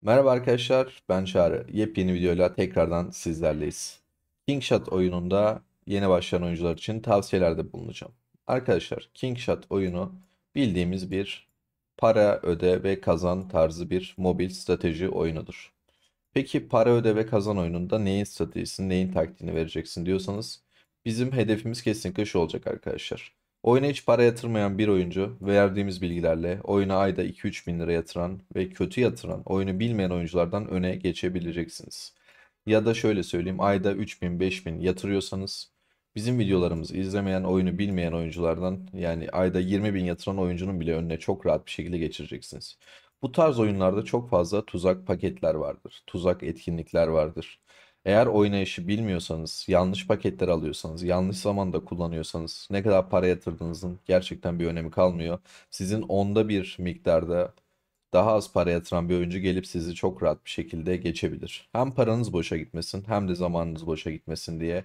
Merhaba arkadaşlar, ben Çağrı. Yepyeni videoyla tekrardan sizlerleyiz. Kingshot oyununda yeni başlayan oyuncular için tavsiyelerde bulunacağım. Arkadaşlar, Kingshot oyunu bildiğimiz bir para öde ve kazan tarzı bir mobil strateji oyunudur. Peki para öde ve kazan oyununda neyin stratejisini, neyin taktiğini vereceksin diyorsanız bizim hedefimiz kesinlikle şu olacak arkadaşlar. Oyuna hiç para yatırmayan bir oyuncu verdiğimiz bilgilerle oyuna ayda 2-3 bin lira yatıran ve kötü yatıran, oyunu bilmeyen oyunculardan öne geçebileceksiniz. Ya da şöyle söyleyeyim, ayda 3 bin 5 bin yatırıyorsanız bizim videolarımızı izlemeyen, oyunu bilmeyen oyunculardan, yani ayda 20 bin yatıran oyuncunun bile önüne çok rahat bir şekilde geçireceksiniz. Bu tarz oyunlarda çok fazla tuzak paketler vardır. Tuzak etkinlikler vardır. Eğer oynayışı bilmiyorsanız, yanlış paketler alıyorsanız, yanlış zamanda kullanıyorsanız ne kadar para yatırdığınızın gerçekten bir önemi kalmıyor. Sizin onda bir miktarda daha az para yatıran bir oyuncu gelip sizi çok rahat bir şekilde geçebilir. Hem paranız boşa gitmesin hem de zamanınız boşa gitmesin diye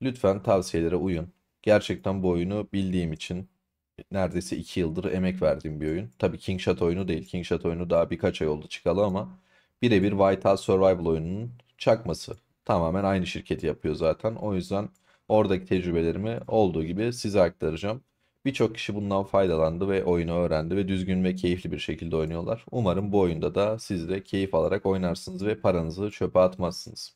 lütfen tavsiyelere uyun. Gerçekten bu oyunu bildiğim için neredeyse 2 yıldır emek verdiğim bir oyun. Tabii Kingshot oyunu değil. Kingshot oyunu daha birkaç ay oldu çıkalı ama birebir Whitehouse Survival oyununun çakması. Tamamen aynı şirketi yapıyor zaten. O yüzden oradaki tecrübelerimi olduğu gibi size aktaracağım. Birçok kişi bundan faydalandı ve oyunu öğrendi ve düzgün ve keyifli bir şekilde oynuyorlar. Umarım bu oyunda da siz de keyif alarak oynarsınız ve paranızı çöpe atmazsınız.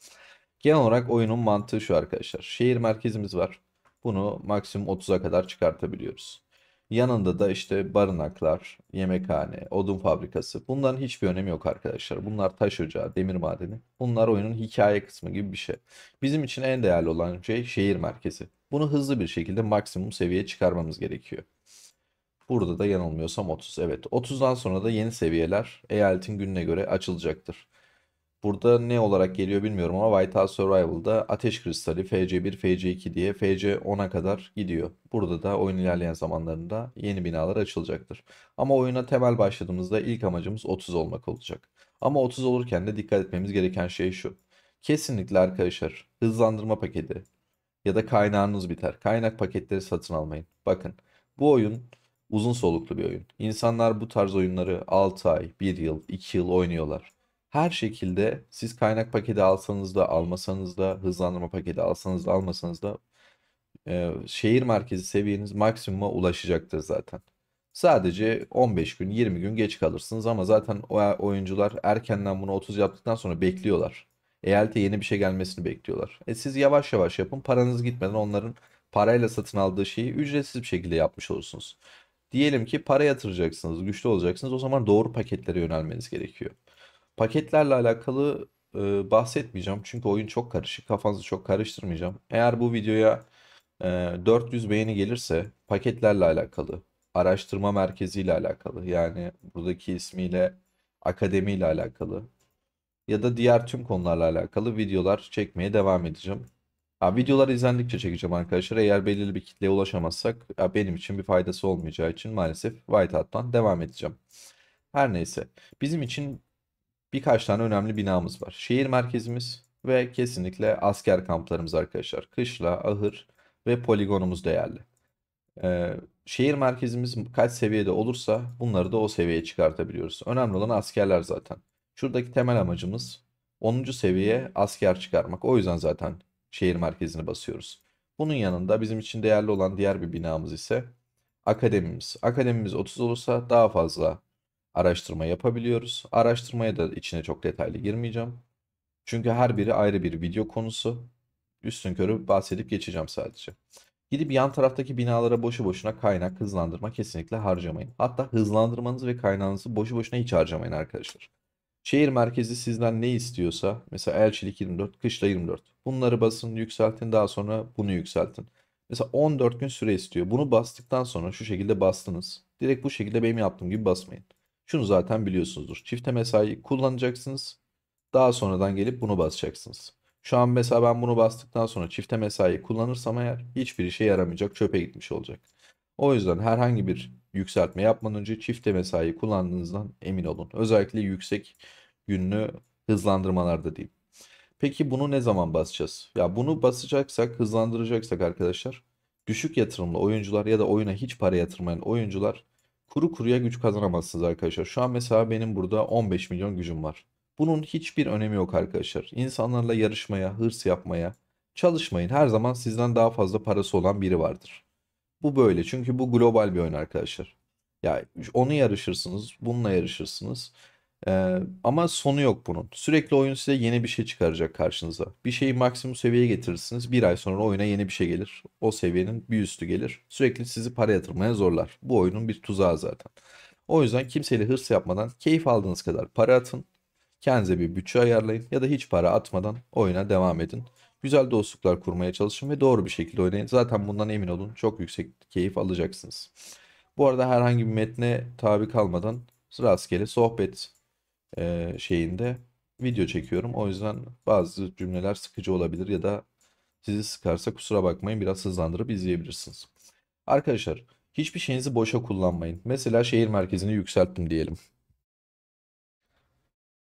Genel olarak oyunun mantığı şu arkadaşlar. Şehir merkezimiz var. Bunu maksimum 30'a kadar çıkartabiliyoruz. Yanında da işte barınaklar, yemekhane, odun fabrikası. Bunların hiçbir önemi yok arkadaşlar. Bunlar taş ocağı, demir madeni. Bunlar oyunun hikaye kısmı gibi bir şey. Bizim için en değerli olan şey şehir merkezi. Bunu hızlı bir şekilde maksimum seviyeye çıkarmamız gerekiyor. Burada da yanılmıyorsam 30. Evet, 30'dan sonra da yeni seviyeler eyaletin gününe göre açılacaktır. Burada ne olarak geliyor bilmiyorum ama Whitehouse Survival'da Ateş Kristali FC1, FC2 diye FC10'a kadar gidiyor. Burada da oyun ilerleyen zamanlarında yeni binalar açılacaktır. Ama oyuna temel başladığımızda ilk amacımız 30 olmak olacak. Ama 30 olurken de dikkat etmemiz gereken şey şu. Kesinlikle arkadaşlar hızlandırma paketi ya da kaynağınız biter. Kaynak paketleri satın almayın. Bakın bu oyun uzun soluklu bir oyun. İnsanlar bu tarz oyunları 6 ay, 1 yıl, 2 yıl oynuyorlar. Her şekilde siz kaynak paketi alsanız da almasanız da hızlandırma paketi alsanız da almasanız da şehir merkezi seviyeniz maksimuma ulaşacaktır zaten. Sadece 15 gün 20 gün geç kalırsınız ama zaten o oyuncular erkenden bunu 30 yaptıktan sonra bekliyorlar. Eyalete yeni bir şey gelmesini bekliyorlar. Siz yavaş yavaş yapın, paranız gitmeden onların parayla satın aldığı şeyi ücretsiz bir şekilde yapmış olursunuz. Diyelim ki para yatıracaksınız, güçlü olacaksınız, o zaman doğru paketlere yönelmeniz gerekiyor. Paketlerle alakalı bahsetmeyeceğim çünkü oyun çok karışık, kafanızı çok karıştırmayacağım. Eğer bu videoya 400 beğeni gelirse paketlerle alakalı, araştırma merkeziyle alakalı, yani buradaki ismiyle akademiyle alakalı ya da diğer tüm konularla alakalı videolar çekmeye devam edeceğim. Ha, videolar izlendikçe çekeceğim arkadaşlar. Eğer belirli bir kitleye ulaşamazsak benim için bir faydası olmayacağı için maalesef Whiteout'tan devam edeceğim. Her neyse. Bizim için birkaç tane önemli binamız var. Şehir merkezimiz ve kesinlikle asker kamplarımız arkadaşlar. Kışla, ahır ve poligonumuz değerli. Şehir merkezimiz kaç seviyede olursa bunları da o seviyeye çıkartabiliyoruz. Önemli olan askerler zaten. Şuradaki temel amacımız 10. seviyeye asker çıkarmak. O yüzden zaten şehir merkezini basıyoruz. Bunun yanında bizim için değerli olan diğer bir binamız ise akademimiz. Akademimiz 30 olursa daha fazla araştırma yapabiliyoruz. Araştırmaya da içine çok detaylı girmeyeceğim. Çünkü her biri ayrı bir video konusu. Üstünkörü bahsedip geçeceğim sadece. Gidip yan taraftaki binalara boşu boşuna kaynak, hızlandırma kesinlikle harcamayın. Hatta hızlandırmanızı ve kaynağınızı boşu boşuna hiç harcamayın arkadaşlar. Şehir merkezi sizden ne istiyorsa, mesela elçilik 24, kışla 24. Bunları basın, yükseltin, daha sonra bunu yükseltin. Mesela 14 gün süre istiyor. Bunu bastıktan sonra şu şekilde bastınız. Direkt bu şekilde benim yaptığım gibi basmayın. Şunu zaten biliyorsunuzdur. Çifte mesai kullanacaksınız. Daha sonradan gelip bunu basacaksınız. Şu an mesela ben bunu bastıktan sonra çifte mesai kullanırsam eğer hiçbir işe yaramayacak, çöpe gitmiş olacak. O yüzden herhangi bir yükseltme yapmadan önce çifte mesai kullandığınızdan emin olun. Özellikle yüksek günlü hızlandırmalarda diyeyim. Peki bunu ne zaman basacağız? Ya bunu basacaksak, hızlandıracaksak arkadaşlar, düşük yatırımlı oyuncular ya da oyuna hiç para yatırmayan oyuncular kuru kuruya güç kazanamazsınız arkadaşlar. Şu an mesela benim burada 15 milyon gücüm var. Bunun hiçbir önemi yok arkadaşlar. İnsanlarla yarışmaya, hırs yapmaya çalışmayın. Her zaman sizden daha fazla parası olan biri vardır. Bu böyle çünkü bu global bir oyun arkadaşlar. Ya onu yarışırsınız, bununla yarışırsınız. Ama sonu yok bunun. Sürekli oyun size yeni bir şey çıkaracak karşınıza. Bir şeyi maksimum seviyeye getirirsiniz. Bir ay sonra oyuna yeni bir şey gelir. O seviyenin bir üstü gelir. Sürekli sizi para yatırmaya zorlar. Bu oyunun bir tuzağı zaten. O yüzden kimseyle hırs yapmadan keyif aldığınız kadar para atın. Kendinize bir bütçe ayarlayın ya da hiç para atmadan oyuna devam edin. Güzel dostluklar kurmaya çalışın ve doğru bir şekilde oynayın. Zaten bundan emin olun çok yüksek keyif alacaksınız. Bu arada herhangi bir metne tabi kalmadan rastgele sohbet şeyinde video çekiyorum. O yüzden bazı cümleler sıkıcı olabilir ya da sizi sıkarsa kusura bakmayın biraz hızlandırıp izleyebilirsiniz. Arkadaşlar hiçbir şeyinizi boşa kullanmayın. Mesela şehir merkezini yükselttim diyelim.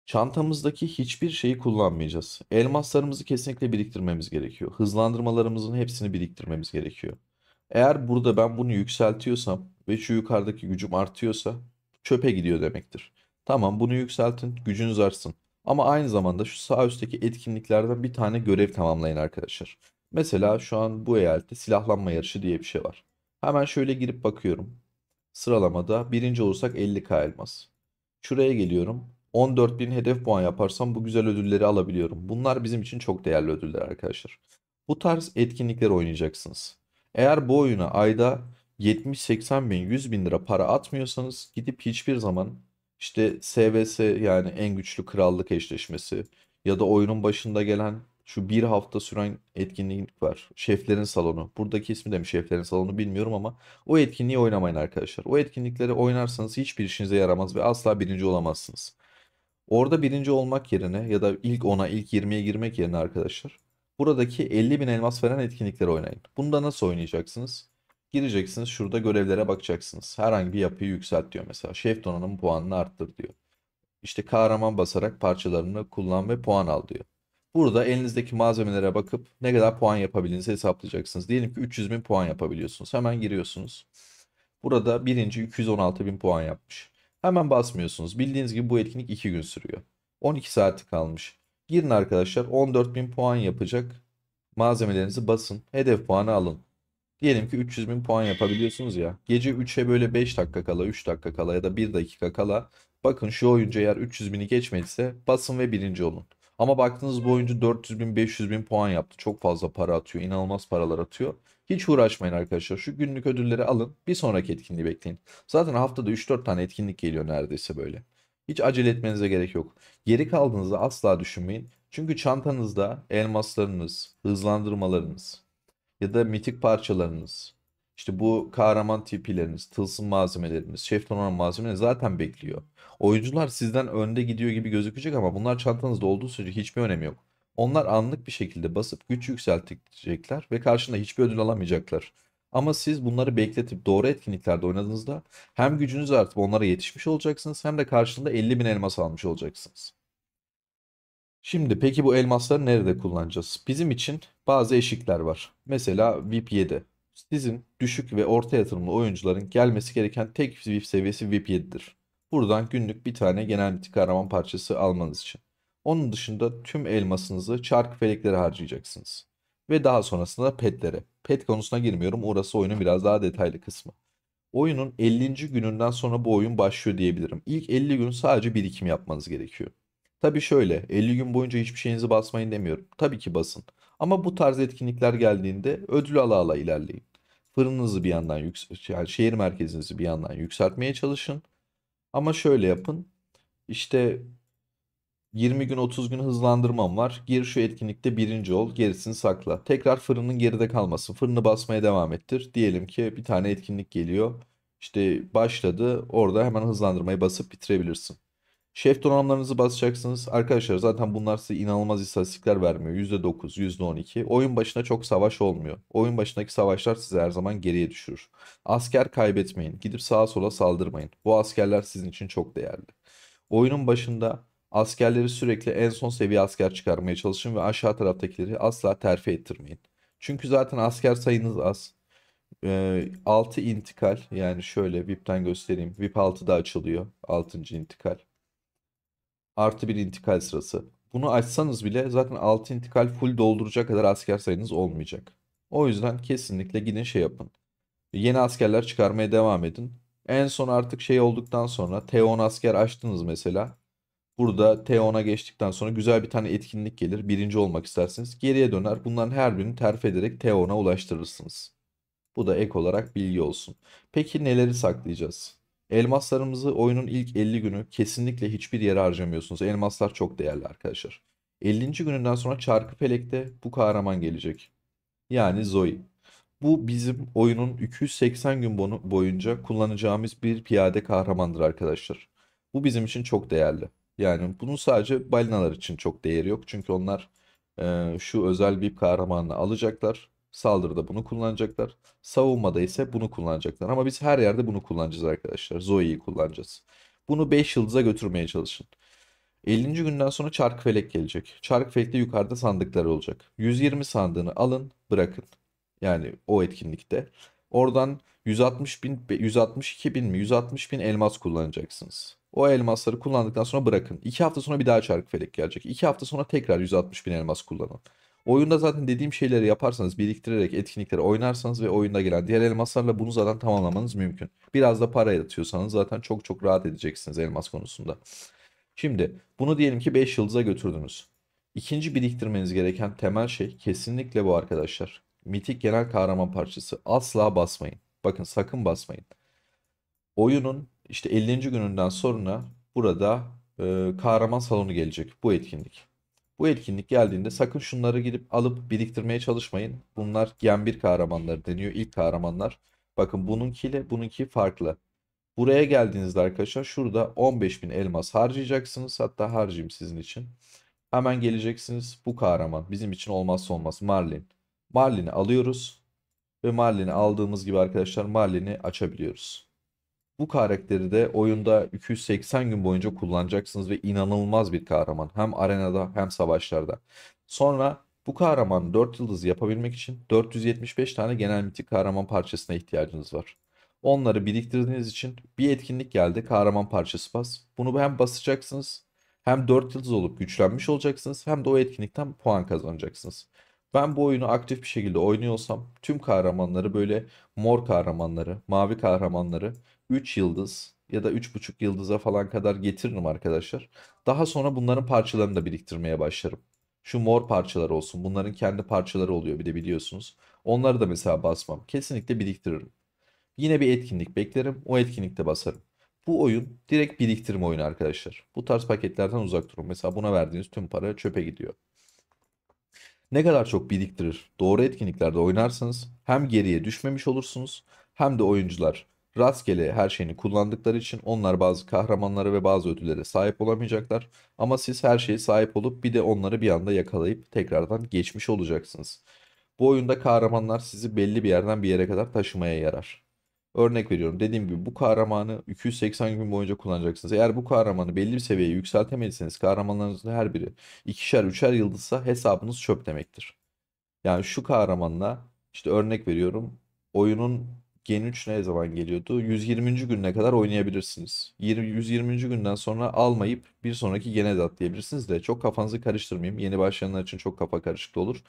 Çantamızdaki hiçbir şeyi kullanmayacağız. Elmaslarımızı kesinlikle biriktirmemiz gerekiyor. Hızlandırmalarımızın hepsini biriktirmemiz gerekiyor. Eğer burada ben bunu yükseltiyorsam ve şu yukarıdaki gücüm artıyorsa çöpe gidiyor demektir. Tamam bunu yükseltin, gücünüz artsın. Ama aynı zamanda şu sağ üstteki etkinliklerden bir tane görev tamamlayın arkadaşlar. Mesela şu an bu eyalette silahlanma yarışı diye bir şey var. Hemen şöyle girip bakıyorum. Sıralamada birinci olursak 50k elmas. Şuraya geliyorum. 14.000 hedef puan yaparsam bu güzel ödülleri alabiliyorum. Bunlar bizim için çok değerli ödüller arkadaşlar. Bu tarz etkinlikler oynayacaksınız. Eğer bu oyuna ayda 70-80 bin, 100 bin lira para atmıyorsanız gidip hiçbir zaman işte SVS yani en güçlü krallık eşleşmesi ya da oyunun başında gelen şu bir hafta süren etkinlik var. Şeflerin salonu. Buradaki ismi de mi şeflerin salonu bilmiyorum ama o etkinliği oynamayın arkadaşlar. O etkinlikleri oynarsanız hiçbir işinize yaramaz ve asla birinci olamazsınız. Orada birinci olmak yerine ya da ilk 10'a, ilk 20'ye girmek yerine arkadaşlar, buradaki 50 bin elmas veren etkinlikleri oynayın. Bunda nasıl oynayacaksınız? Gireceksiniz, şurada görevlere bakacaksınız. Herhangi bir yapıyı yükselt diyor mesela. Şef donanım puanını arttır diyor. İşte kahraman basarak parçalarını kullan ve puan al diyor. Burada elinizdeki malzemelere bakıp ne kadar puan yapabildiğinizi hesaplayacaksınız. Diyelim ki 300 bin puan yapabiliyorsunuz. Hemen giriyorsunuz. Burada birinci 216 bin puan yapmış. Hemen basmıyorsunuz. Bildiğiniz gibi bu etkinlik 2 gün sürüyor. 12 saati kalmış. Girin arkadaşlar 14 bin puan yapacak malzemelerinizi basın. Hedef puanı alın. Diyelim ki 300 bin puan yapabiliyorsunuz ya. Gece 3'e böyle 5 dakika kala, 3 dakika kala ya da 1 dakika kala bakın şu oyuncu eğer 300 bini geçmediyse basın ve birinci olun. Ama baktınız bu oyuncu 400 bin, 500 bin puan yaptı. Çok fazla para atıyor, inanılmaz paralar atıyor. Hiç uğraşmayın arkadaşlar. Şu günlük ödülleri alın, bir sonraki etkinliği bekleyin. Zaten haftada 3-4 tane etkinlik geliyor neredeyse böyle. Hiç acele etmenize gerek yok. Geri kaldığınızda asla düşünmeyin. Çünkü çantanızda elmaslarınız, hızlandırmalarınız, ya da mitik parçalarınız, işte bu kahraman tipileriniz, tılsım malzemeleriniz, şef donanım malzemeleriniz zaten bekliyor. Oyuncular sizden önde gidiyor gibi gözükecek ama bunlar çantanızda olduğu sürece hiçbir önemi yok. Onlar anlık bir şekilde basıp güç yükseltecekler ve karşında hiçbir ödül alamayacaklar. Ama siz bunları bekletip doğru etkinliklerde oynadığınızda hem gücünüz artıp onlara yetişmiş olacaksınız hem de karşında 50 bin elmas almış olacaksınız. Şimdi peki bu elmasları nerede kullanacağız? Bizim için bazı eşikler var. Mesela VIP 7. Sizin düşük ve orta yatırımlı oyuncuların gelmesi gereken tek VIP seviyesi VIP 7'dir. Buradan günlük bir tane genel mitik kahraman parçası almanız için. Onun dışında tüm elmasınızı çark feleklere harcayacaksınız. Ve daha sonrasında petlere. Pet konusuna girmiyorum. Orası oyunun biraz daha detaylı kısmı. Oyunun 50. gününden sonra bu oyun başlıyor diyebilirim. İlk 50 gün sadece birikim yapmanız gerekiyor. Tabii şöyle 50 gün boyunca hiçbir şeyinizi basmayın demiyorum. Tabii ki basın. Ama bu tarz etkinlikler geldiğinde ödül ala ala ilerleyin. Fırınınızı bir yandan yani şehir merkezinizi bir yandan yükseltmeye çalışın. Ama şöyle yapın. İşte 20 gün 30 gün hızlandırmam var. Gir şu etkinlikte birinci ol, gerisini sakla. Tekrar fırının geride kalmasın. Fırını basmaya devam ettir. Diyelim ki bir tane etkinlik geliyor. İşte başladı. Orada hemen hızlandırmayı basıp bitirebilirsin. Şef donanımlarınızı basacaksınız. Arkadaşlar zaten bunlar size inanılmaz istatistikler vermiyor. %9, %12. Oyun başına çok savaş olmuyor. Oyun başındaki savaşlar sizi her zaman geriye düşürür. Asker kaybetmeyin. Gidip sağa sola saldırmayın. Bu askerler sizin için çok değerli. Oyunun başında askerleri sürekli en son seviye asker çıkarmaya çalışın ve aşağı taraftakileri asla terfi ettirmeyin. Çünkü zaten asker sayınız az. 6 intikal yani şöyle VIP'ten göstereyim. VIP 6'da açılıyor. 6. intikal. Artı bir intikal sırası. Bunu açsanız bile zaten 6 intikal full dolduracak kadar asker sayınız olmayacak. O yüzden kesinlikle gidin şey yapın. Yeni askerler çıkarmaya devam edin. En son artık şey olduktan sonra T10 asker açtınız mesela. Burada T10'a geçtikten sonra güzel bir tane etkinlik gelir. Birinci olmak isterseniz geriye döner. Bunların her birini terfi ederek T10'a ulaştırırsınız. Bu da ek olarak bilgi olsun. Peki neleri saklayacağız? Elmaslarımızı oyunun ilk 50 günü kesinlikle hiçbir yere harcamıyorsunuz. Elmaslar çok değerli arkadaşlar. 50. gününden sonra Çarkıfelek'te bu kahraman gelecek. Yani Zoe. Bu bizim oyunun 280 gün boyunca kullanacağımız bir piyade kahramandır arkadaşlar. Bu bizim için çok değerli. Yani bunun sadece balinalar için çok değeri yok. Çünkü onlar şu özel bir kahramanını alacaklar. Saldırıda bunu kullanacaklar. Savunmada ise bunu kullanacaklar. Ama biz her yerde bunu kullanacağız arkadaşlar. Zoe'yi kullanacağız. Bunu 5 yıldıza götürmeye çalışın. 50. günden sonra Çarkıfelek gelecek. Çarkıfelek'te yukarıda sandıkları olacak. 120 sandığını alın, bırakın. Yani o etkinlikte. Oradan 160 bin, 162 bin mi, 160 bin elmas kullanacaksınız. O elmasları kullandıktan sonra bırakın. 2 hafta sonra bir daha Çarkıfelek gelecek. 2 hafta sonra tekrar 160 bin elmas kullanın. Oyunda zaten dediğim şeyleri yaparsanız, biriktirerek etkinlikleri oynarsanız ve oyunda gelen diğer elmaslarla bunu zaten tamamlamanız mümkün. Biraz da para yatıyorsanız zaten çok çok rahat edeceksiniz elmas konusunda. Şimdi bunu diyelim ki 5 yıldıza götürdünüz. İkinci biriktirmeniz gereken temel şey kesinlikle bu arkadaşlar. Mitik genel kahraman parçası. Asla basmayın. Bakın sakın basmayın. Oyunun işte 50. gününden sonra burada kahraman salonu gelecek. Bu etkinlik. Bu etkinlik geldiğinde sakın şunları gidip alıp biriktirmeye çalışmayın. Bunlar Gen 1 kahramanları deniyor. İlk kahramanlar. Bakın bununkiyle bununki farklı. Buraya geldiğinizde arkadaşlar şurada 15.000 elmas harcayacaksınız. Hatta harcayayım sizin için. Hemen geleceksiniz. Bu kahraman bizim için olmazsa olmaz Marlin. Marlin'i alıyoruz. Ve Marlin'i aldığımız gibi arkadaşlar Marlin'i açabiliyoruz. Bu karakteri de oyunda 280 gün boyunca kullanacaksınız ve inanılmaz bir kahraman. Hem arenada hem savaşlarda. Sonra bu kahraman 4 yıldız yapabilmek için 475 tane genel mitik kahraman parçasına ihtiyacınız var. Onları biriktirdiğiniz için bir etkinlik geldi. Kahraman parçası bas. Bunu hem basacaksınız hem 4 yıldız olup güçlenmiş olacaksınız hem de o etkinlikten puan kazanacaksınız. Ben bu oyunu aktif bir şekilde oynuyorsam tüm kahramanları böyle mor kahramanları, mavi kahramanları 3 yıldız ya da 3,5 yıldıza falan kadar getiririm arkadaşlar. Daha sonra bunların parçalarını da biriktirmeye başlarım. Şu mor parçalar olsun. Bunların kendi parçaları oluyor bir de biliyorsunuz. Onları da mesela basmam. Kesinlikle biriktiririm. Yine bir etkinlik beklerim. O etkinlikte basarım. Bu oyun direkt biriktirme oyunu arkadaşlar. Bu tarz paketlerden uzak durun. Mesela buna verdiğiniz tüm para çöpe gidiyor. Ne kadar çok biriktirir, doğru etkinliklerde oynarsanız hem geriye düşmemiş olursunuz hem de oyuncular rastgele her şeyini kullandıkları için onlar bazı kahramanlara ve bazı ödüllere sahip olamayacaklar. Ama siz her şeye sahip olup bir de onları bir anda yakalayıp tekrardan geçmiş olacaksınız. Bu oyunda kahramanlar sizi belli bir yerden bir yere kadar taşımaya yarar. Örnek veriyorum. Dediğim gibi bu kahramanı 280 gün boyunca kullanacaksınız. Eğer bu kahramanı belli bir seviyeye yükseltemediyseniz kahramanlarınızın her biri ikişer üçer yıldızsa hesabınız çöp demektir. Yani şu kahramanla işte örnek veriyorum. Oyunun Gen 3 ne zaman geliyordu? 120. gününe kadar oynayabilirsiniz. 120. günden sonra almayıp bir sonraki gene de atlayabilirsiniz de çok kafanızı karıştırmayayım. Yeni başlayanlar için çok kafa karışıklığı olur.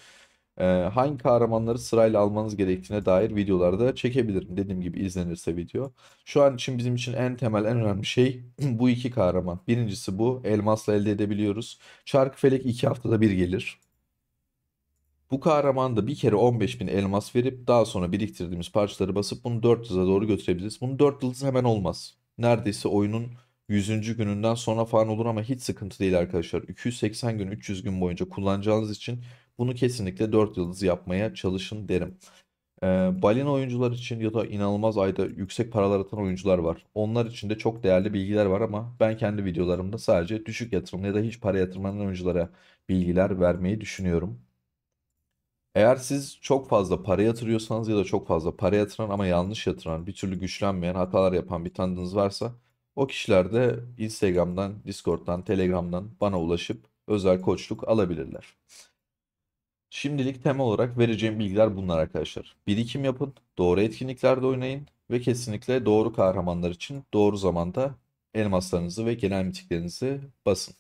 Hangi kahramanları sırayla almanız gerektiğine dair videolarda çekebilirim. Dediğim gibi izlenirse video. Şu an için bizim için en temel, en önemli şey bu iki kahraman. Birincisi bu. Elmasla elde edebiliyoruz. Çarkıfelek 2 haftada bir gelir. Bu kahraman da bir kere 15.000 elmas verip daha sonra biriktirdiğimiz parçaları basıp bunu 4 yıldıza doğru götürebiliriz. Bunu 4 yıldız hemen olmaz. Neredeyse oyunun 100. gününden sonra falan olur ama hiç sıkıntı değil arkadaşlar. 280 gün, 300 gün boyunca kullanacağınız için bunu kesinlikle 4 yıldız yapmaya çalışın derim. Balina oyuncular için ya da inanılmaz ayda yüksek paralar atan oyuncular var. Onlar için de çok değerli bilgiler var ama ben kendi videolarımda sadece düşük yatırımlı ya da hiç para yatırmayan oyunculara bilgiler vermeyi düşünüyorum. Eğer siz çok fazla para yatırıyorsanız ya da çok fazla para yatıran ama yanlış yatıran, bir türlü güçlenmeyen, hatalar yapan bir tanıdığınız varsa o kişiler de Instagram'dan, Discord'dan, Telegram'dan bana ulaşıp özel koçluk alabilirler. Şimdilik temel olarak vereceğim bilgiler bunlar arkadaşlar. Birikim yapın, doğru etkinliklerde oynayın ve kesinlikle doğru kahramanlar için doğru zamanda elmaslarınızı ve genel mitiklerinizi basın.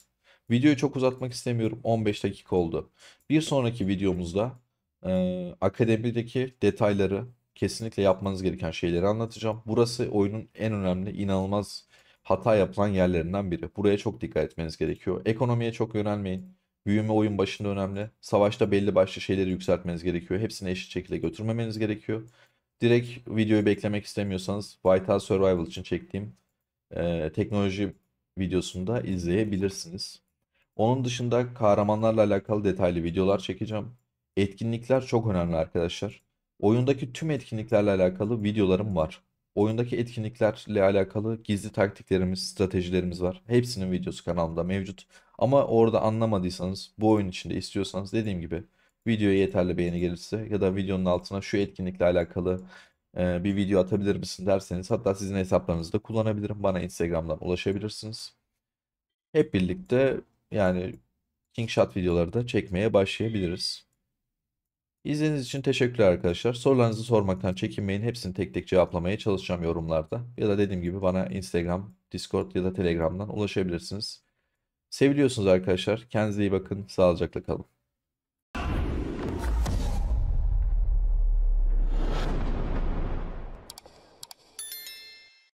Videoyu çok uzatmak istemiyorum. 15 dakika oldu. Bir sonraki videomuzda akademideki detayları, kesinlikle yapmanız gereken şeyleri anlatacağım. Burası oyunun en önemli, inanılmaz hata yapılan yerlerinden biri. Buraya çok dikkat etmeniz gerekiyor. Ekonomiye çok yönelmeyin. Büyüme oyun başında önemli. Savaşta belli başlı şeyleri yükseltmeniz gerekiyor. Hepsini eşit şekilde götürmemeniz gerekiyor. Direkt videoyu beklemek istemiyorsanız Vital Survival için çektiğim teknoloji videosunu da izleyebilirsiniz. Onun dışında kahramanlarla alakalı detaylı videolar çekeceğim. Etkinlikler çok önemli arkadaşlar. Oyundaki tüm etkinliklerle alakalı videolarım var. Oyundaki etkinliklerle alakalı gizli taktiklerimiz, stratejilerimiz var. Hepsinin videosu kanalımda mevcut. Ama orada anlamadıysanız, bu oyun içinde istiyorsanız dediğim gibi videoya yeterli beğeni gelirse ya da videonun altına şu etkinlikle alakalı bir video atabilir misin derseniz, hatta sizin hesaplarınızı da kullanabilirim. Bana Instagram'dan ulaşabilirsiniz. Hep birlikte yani King Shot videoları da çekmeye başlayabiliriz. İzlediğiniz için teşekkürler arkadaşlar. Sorularınızı sormaktan çekinmeyin. Hepsini tek tek cevaplamaya çalışacağım yorumlarda. Ya da dediğim gibi bana Instagram, Discord ya da Telegram'dan ulaşabilirsiniz. Seviliyorsunuz arkadaşlar. Kendinize iyi bakın. Sağlıcakla kalın.